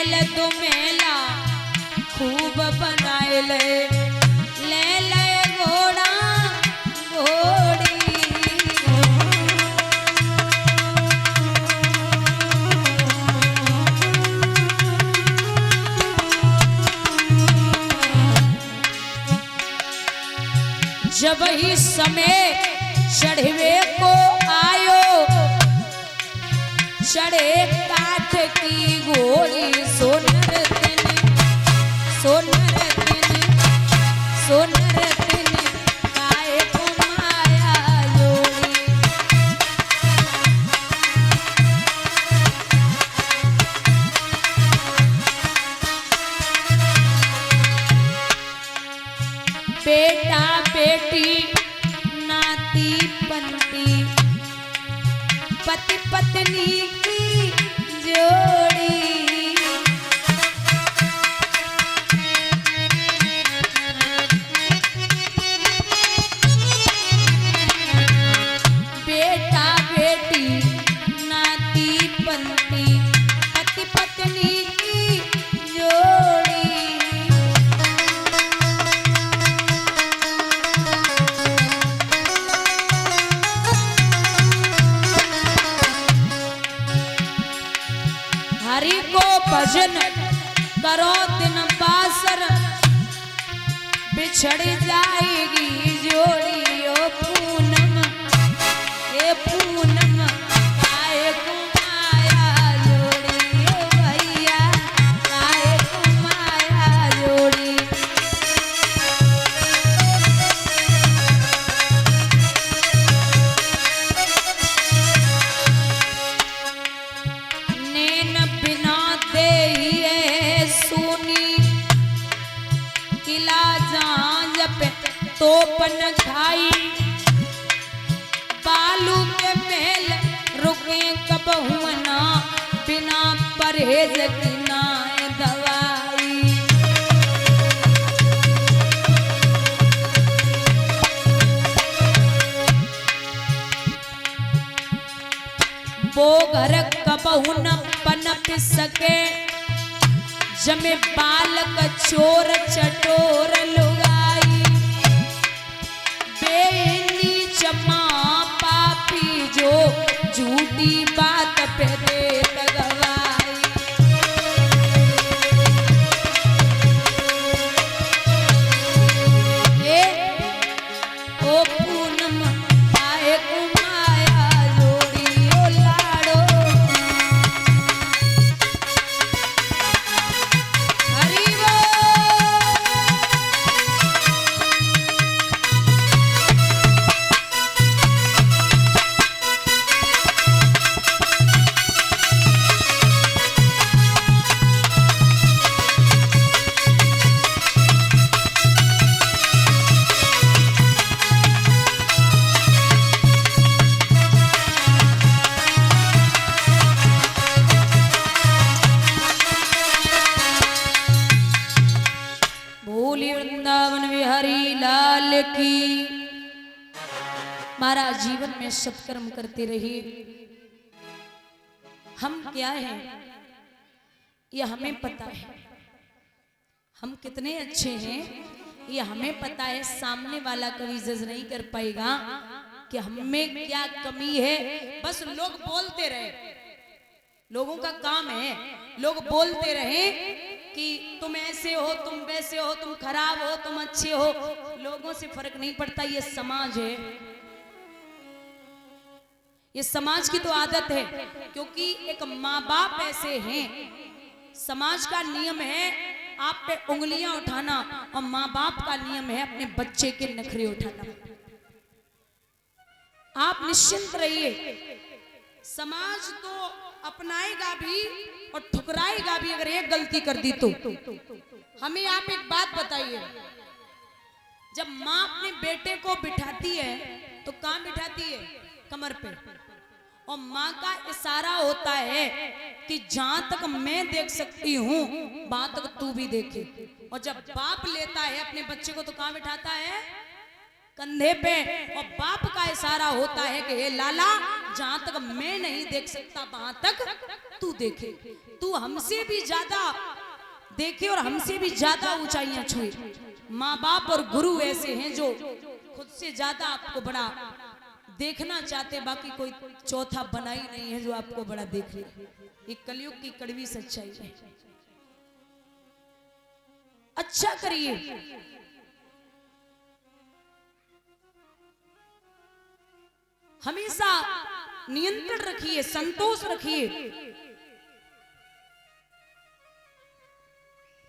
Mail दो मेला खूब बनाए ले ले घोड़ा घोड़ी। जब ही समय चढ़वे को आयो चढ़े काठ की घोड़ी सोनर दिन सोनर दिन सोनर दिन काहे को माया जोड़ी। बेटा बेटी नाती पंती पति पत्नी की जोड़ी। बेटा बेटी नाती पंती पति पत्नी की जोड़ी। हरि को भजन करो दिन बासर बिछड़ जाएगी जोड़ी। ओ पूनम ये पूनम काहे को माया जोड़ी। ओ भैया काहे को माया जोड़ी। नैन बिना दे सुनी किला जांज पे तोपन खाई। बालू के महल रुके कब हुआ बिना परहेज की ना दवाई। वो घर कबहू न पनप सके जमे बालक चोर चटोर लुगाई। बेनी जमा पापी जो झूठी बात पे देत गवाई। ए ओ पूनम काहे को माया जोड़ी। ओ लाड़ो हरि भोली वृंदावन बिहारी लाल की। महाराज जीवन में सत्कर्म करते रहिए। हम क्या हैं ये हमें पता है। हम कितने अच्छे हैं ये हमें पता है। सामने वाला कभी जज नहीं कर पाएगा कि हमें क्या कमी है। बस लोग बोलते रहे। लोगों का काम है लोग बोलते रहे कि तुम ऐसे हो तुम वैसे हो तुम खराब हो तुम अच्छे हो। लोगों से फर्क नहीं पड़ता। ये समाज है। ये समाज की तो आदत है क्योंकि एक माँ बाप ऐसे हैं। समाज का नियम है आप पे उंगलियां उठाना और माँ बाप का नियम है अपने बच्चे के नखरे उठाना। आप निश्चिंत रहिए। समाज तो अपनाएगा भी और ठुकराएगा भी अगर एक गलती कर दी तो। हमें आप एक बात बताइए। जब माँ अपने बेटे को बिठाती है तो कहाँ बिठाती है? कमर पे। और माँ का इशारा होता है कि जहां तक मैं देख सकती हूं वहां तक तू भी देखे। और जब बाप लेता है अपने बच्चे को तो कहाँ बिठाता है? कंधे पे, और बाप का इशारा होता है कि हे लाला, जहां तक मैं नहीं देख सकता वहां तक तू देखे, तू हमसे भी ज्यादा देखे और हमसे भी ज्यादा ऊंचाइयां छुए। माँ बाप और गुरु ऐसे हैं जो खुद से ज्यादा आपको बड़ा देखना चाहते, बाकी कोई चौथा बना ही नहीं है जो आपको बड़ा देख ले। ये कलयुग की कड़वी सच्चाई है। अच्छा करिए, हमेशा नियंत्रण रखिए, संतोष रखिए।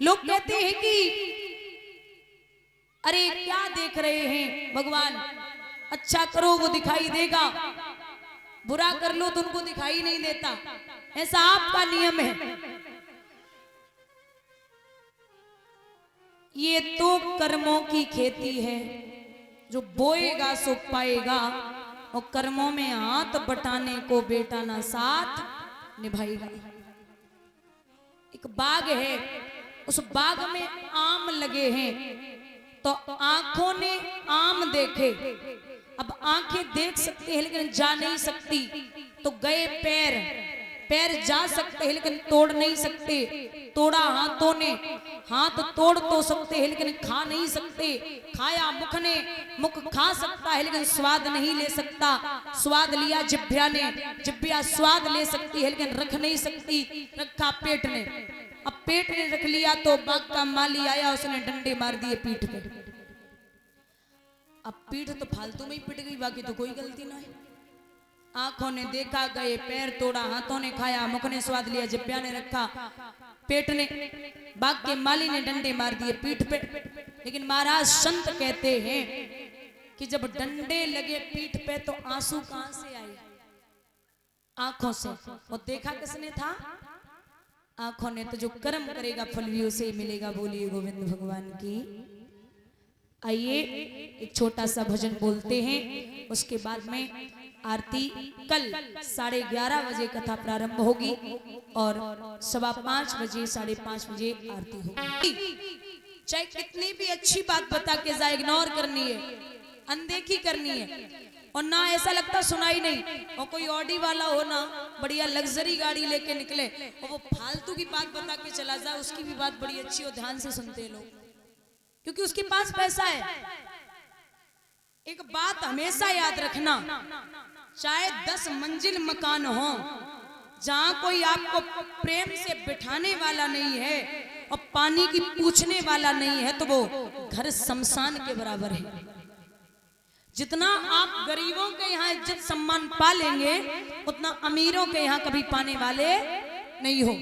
लोग कहते हैं कि अरे क्या देख रहे हैं भगवान, अच्छा करो वो दिखाई देगा, बुरा कर लो तो उनको दिखाई नहीं देता, ऐसा आपका नियम है। ये तो कर्मों की खेती है, जो बोएगा सो पाएगा, और कर्मों में हाथ बटाने को बेटा ना साथ निभाएगा। एक बाग है, उस बाग में आम लगे हैं, तो आंखों ने आम देखे। अब आंखें देख सकती है लेकिन जा नहीं सकती, तो गए पैर, पैर जा सकते हैं लेकिन तोड़ नहीं सकते। तोड़ा हाथों ने, हाथ तोड़ तो सकते हैं लेकिन खा नहीं सकते। खाया मुख ने, मुख खा सकता है लेकिन स्वाद नहीं ले सकता। स्वाद लिया जिह्वा ने, जिह्वा स्वाद ले सकती है लेकिन रख नहीं सकती। रखा पेट ने, अब पेट ने रख लिया तो बाग का माली आया, उसने डंडे मार दिए पीठ पे। अब पीठ तो फालतू में ही पिट गई, बाकी तो कोई गलती ना है। आंखों ने देखा, गए पैर तोड़ा, हाथों ने खाया, मुख ने स्वाद लिया, जिह्वा ने रखा, पेट ने, बाग के माली ने डंडे मार दिए पीठ पे। लेकिन महाराज संत कहते हैं कि जब डंडे लगे पीठ पे तो आंसू कहां से आए? आंखों से। और देखा किसने था? आंखों ने। तो जो कर्म करेगा फल भी उसे मिलेगा। बोलिए गोविंद भगवान की। आइए एक छोटा सा भजन बोलते हैं, उसके बाद में आरती। कल 11:30 बजे कथा प्रारंभ होगी और 5:15 बजे 5:30 बजे आरती होगी। चाहे कितनी भी अच्छी बात बता के जाए, इग्नोर करनी है, अनदेखी करनी है, और ना ऐसा लगता सुनाई नहीं। और कोई ऑडी वाला हो ना, बढ़िया लग्जरी गाड़ी लेके निकले और वो फालतू की बात बता के चला जाए, उसकी भी बात बड़ी अच्छी हो, ध्यान से सुनते हैं लोग, क्योंकि उसके पास पैसा है। एक बात हमेशा याद रखना, चाहे 10 मंजिल मकान हो, जहां कोई आपको प्रेम से बिठाने वाला नहीं है और पानी की पूछने वाला नहीं है, तो वो घर शमशान के बराबर है। जितना आप गरीबों के यहाँ इज्जत सम्मान पा लेंगे, उतना अमीरों के यहाँ कभी पाने वाले नहीं हो।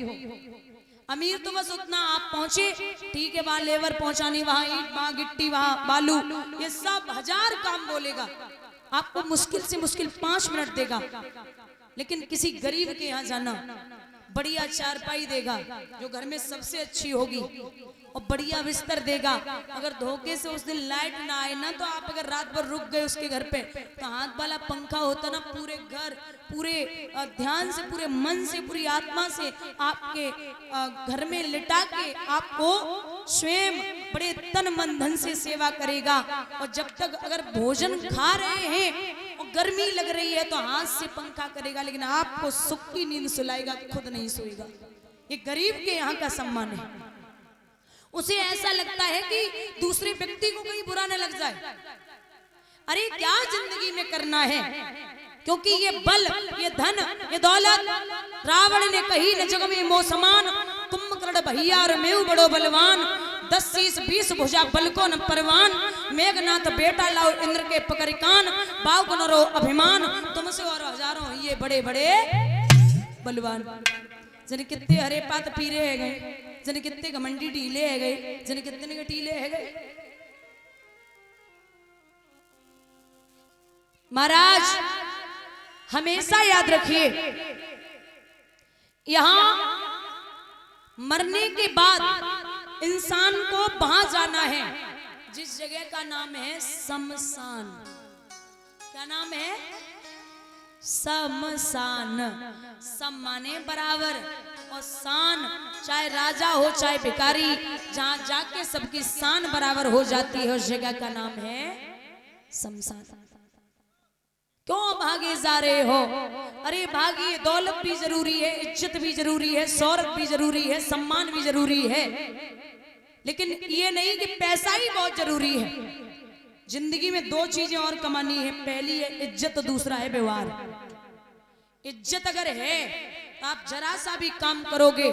अमीर तो बस उतना आप पहुंचे, ठीक है, वहां लेबर पहुंचानी, वहां ईंट, वहां गिट्टी, वहां बालू, ये सब 1000 काम बोलेगा, आपको मुश्किल से मुश्किल 5 मिनट देगा। लेकिन किसी गरीब के यहाँ जाना, बढ़िया चारपाई देगा जो घर में सबसे अच्छी होगी, और बढ़िया बिस्तर देगा। अगर धोखे से उस दिन लाइट ना आए ना, तो आप अगर रात भर रुक गए उसके घर पे, तो हाथ वाला पंखा होता ना, पूरे घर, पूरे ध्यान से, पूरे मन से, पूरी आत्मा से आपके घर में लिटा के आपको स्वयं बड़े तन मन धन से सेवा करेगा। और जब तक अगर भोजन खा रहे हैं और गर्मी लग रही है तो हाथ से पंखा करेगा, लेकिन आपको सुख की नींद सुलाएगा, खुद नहीं सोएगा। ये गरीब के यहाँ का सम्मान है। उसे ऐसा लगता है कि दूसरे व्यक्ति को कहीं बुरा न लग जाए। अरे क्या जिंदगी में करना है, क्योंकि ये बल, ये धन, ये दौलत, रावण ने कही न जग में मोह समान, कुंभकर्ण भैया और मेऊ बड़ो बलवान, 10 शीश 20 भुजा बल को न परवान, मेघनाथ बेटा लाओ इंद्र के पकड़ कान, बाव को न रो अभिमान, तुमसे और हजारों ये बड़े बड़े बलवान। जन कितने हरे पात पीरे है गए, जन कितने घमंडी ढीले है गए, जन कितने ढीले है गए। महाराज हमेशा याद रखिए, यहां मरने के बाद इंसान को वहां जाना है जिस जगह का नाम है शमशान। क्या नाम है? शमशान। सम माने बराबर, और शान, चाहे राजा हो चाहे भिखारी, जहां जाके सबकी शान बराबर हो जाती है, उस जगह का नाम है शमशान। क्यों भागे जा रहे हो? अरे भागिए, दौलत भी जरूरी है, इज्जत भी जरूरी है, शोहरत भी जरूरी है, सम्मान भी जरूरी है, लेकिन ये नहीं कि पैसा ही बहुत जरूरी है। जिंदगी में दो चीजें और कमानी है, पहली है इज्जत, दूसरा है व्यवहार। इज्जत अगर है तो आप जरा सा भी काम करोगे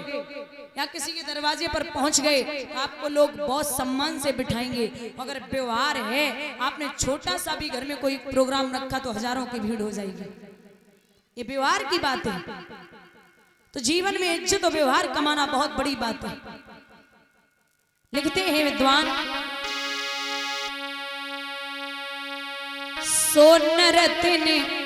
या किसी के दरवाजे पर पहुंच गए तो आपको लोग बहुत सम्मान से बिठाएंगे। अगर व्यवहार है, आपने छोटा सा भी घर में कोई प्रोग्राम रखा तो हजारों की भीड़ हो जाएगी। ये व्यवहार की बात है। तो जीवन में इज्जत और व्यवहार कमाना बहुत बड़ी बात है। लिखते हैं विद्वान, सोन रत्न